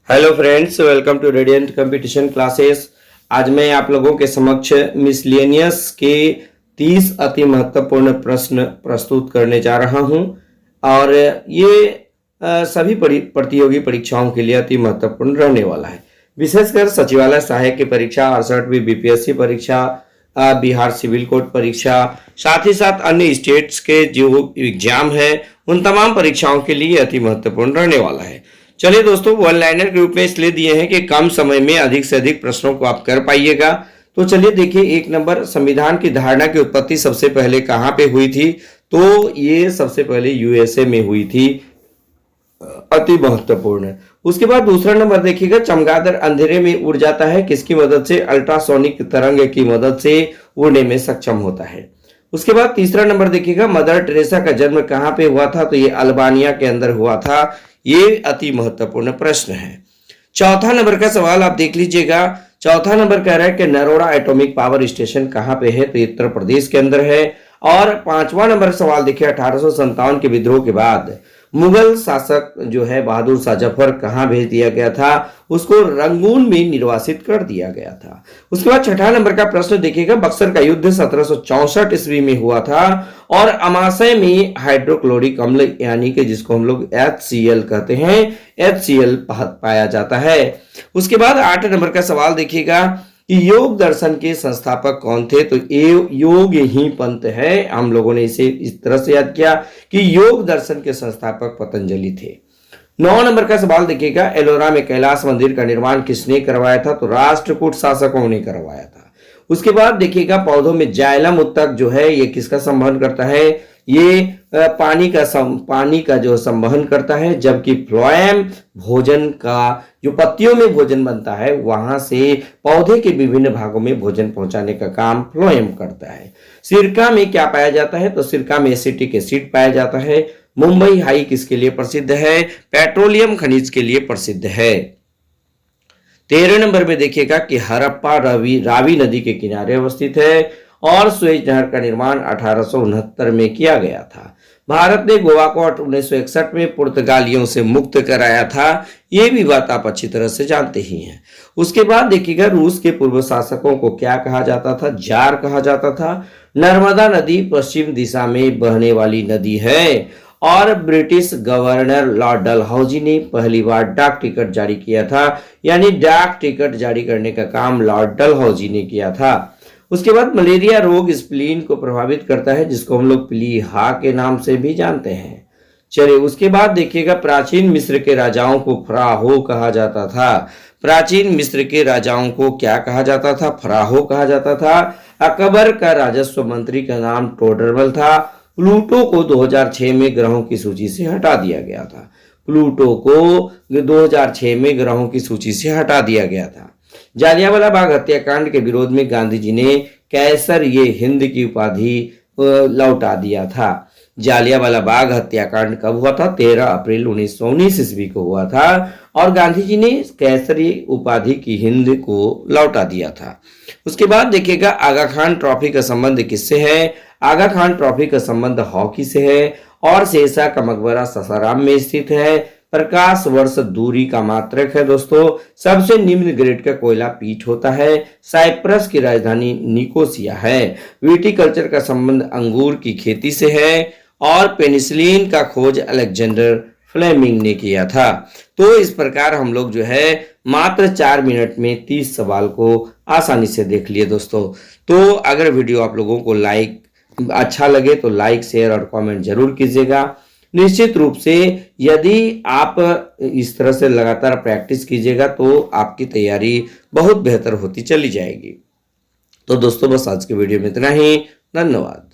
Hello friends, welcome to Radiant Competition Classes. आज मैं आप लोगों के समक्ष मिसलेनियस के 30 अति महत्वपूर्ण प्रश्न प्रस्तुत करने जा रहा हूं और ये सभी प्रतियोगी परीक्षाओं के लिए अति महत्वपूर्ण रहने वाला है। विशेषकर सचिवालय सहायक की परीक्षा, 68वीं बीपीएससी परीक्षा, बिहार सिविल कोड परीक्षा, साथ ही साथ अन्य स्टेट्स के जो एग्जाम है उन तमाम परीक्षाओं के लिए अति महत्वपूर्ण रहने वाला है। चलिए दोस्तों, वन लाइनर के रूप में इसलिए दिए हैं कि कम समय में अधिक से अधिक प्रश्नों को आप कर पाइएगा। तो चलिए देखिए, 1 नंबर, संविधान की धारणा की उत्पत्ति सबसे पहले कहां पे हुई थी? तो ये सबसे पहले यूएसए में हुई थी, अति महत्वपूर्ण। उसके बाद दूसरा नंबर देखिएगा, चमगादड़ अंधेरे में उड़ जाता है किसकी मदद से? अल्ट्रासोनिक तरंग की मदद से उड़ने में सक्षम होता है। उसके बाद तीसरा नंबर देखिएगा, मदर टेरेसा का जन्म कहां पे हुआ था? तो ये अल्बानिया के अंदर हुआ था। ये अति महत्वपूर्ण प्रश्न है। चौथा नंबर का सवाल आप देख लीजिएगा। चौथा नंबर कह रहा है कि नरोड़ा एटॉमिक पावर स्टेशन कहां पे है? तो उत्तर प्रदेश के अंदर है। और पांचवा नंबर सवाल देखिए, 1857 के विद्रोह के बाद मुगल शासक जो है बहादुर शाह जफर कहां भेज दिया गया था? उसको रंगून में निर्वासित कर दिया गया था। उसके बाद छठा नंबर का प्रश्न देखिएगा, बक्सर का युद्ध 1764 ईस्वी में हुआ था और अमाशय में हाइड्रोक्लोरिक अम्ल यानी कि जिसको हम लोग HCl कहते हैं, HCl पाया जाता है। उसके बाद 8 नंबर का सवाल देखिएगा कि योग दर्शन के संस्थापक कौन थे? तो योग ही पंथ है। हम लोगों ने इसे इस तरह से याद किया कि योग दर्शन के संस्थापक पतंजलि थे। 9 नंबर का सवाल देखिएगा, एलोरा में कैलाश मंदिर का निर्माण किसने करवाया था? तो राष्ट्रकूट शासकों ने करवाया था। उसके बाद देखिएगा, पौधों में जाइलम उत्तक जो है ये किसका संवहन करता है? ये पानी का जो संवहन करता है, जबकि फ्लोएम भोजन का, जो पत्तियों में भोजन बनता है वहां से पौधे के विभिन्न भागों में भोजन पहुंचाने का काम फ्लोएम करता है। सिरका में क्या पाया जाता है? तो सिरका में एसिटिक एसिड पाया जाता है। मुंबई हाई किसके लिए प्रसिद्ध है? पेट्रोलियम खनिज के लिए प्रसिद्ध है। 13 नंबर में देखिएगा कि हड़प्पा रावी नदी के किनारे अवस्थित है और सुएज नहर का निर्माण 1869 में किया गया था। भारत ने गोवा को 1961 में पुर्तगालियों से मुक्त कराया था। ये भी बात आप अच्छी तरह से जानते ही हैं। उसके बाद देखिएगा, रूस के पूर्व शासकों को क्या कहा जाता था? जार कहा जाता था। नर्मदा नदी पश्चिम दिशा में बहने वाली नदी है और ब्रिटिश गवर्नर लॉर्ड डलहौजी ने पहली बार डाक टिकट जारी किया था, यानी डाक टिकट जारी करने का काम लॉर्ड डलहौजी ने किया था। उसके बाद मलेरिया रोग स्प्लीन को प्रभावित करता है, जिसको हम लोग प्लीहा के नाम से भी जानते हैं। चलिए, उसके बाद देखिएगा, प्राचीन मिस्र के राजाओं को फराहो कहा जाता था। प्राचीन मिस्र के राजाओं को क्या कहा जाता था? फराहो कहा जाता था। अकबर का राजस्व मंत्री का नाम टोडरमल था। प्लूटो को 2006 में ग्रहों की सूची से हटा दिया गया था। प्लूटो को 2006 में ग्रहों की सूची से हटा दिया गया था। जालियांवाला बाग हत्याकांड के विरोध में गांधी जी ने कैसर ये हिंद की उपाधि लौटा दिया था। जालियांवाला बाग हत्याकांड कब हुआ था? 13 अप्रैल 1919 ईस्वी को हुआ था और गांधी जी ने कैसरी उपाधि की हिंद को लौटा दिया था। उसके बाद देखिएगा, आगा खान ट्रॉफी का संबंध किससे है? आगा खान ट्रॉफी का संबंध हॉकी से है और शेरशाह का मकबरा सासाराम में स्थित है। प्रकाश वर्ष दूरी का मात्रक है दोस्तों। सबसे निम्न ग्रेड का कोयला पीट होता है। साइप्रस की राजधानी निकोसिया है। विटीकल्चर का संबंध अंगूर की खेती से है और पेनिसिलिन का खोज अलेक्जेंडर फ्लेमिंग ने किया था। तो इस प्रकार हम लोग जो है मात्र 4 मिनट में 30 सवाल को आसानी से देख लिए दोस्तों। तो अगर वीडियो आप लोगों को अच्छा लगे तो लाइक, शेयर और कमेंट जरूर कीजिएगा। निश्चित रूप से यदि आप इस तरह से लगातार प्रैक्टिस कीजिएगा तो आपकी तैयारी बहुत बेहतर होती चली जाएगी। तो दोस्तों, बस आज के वीडियो में इतना ही। धन्यवाद।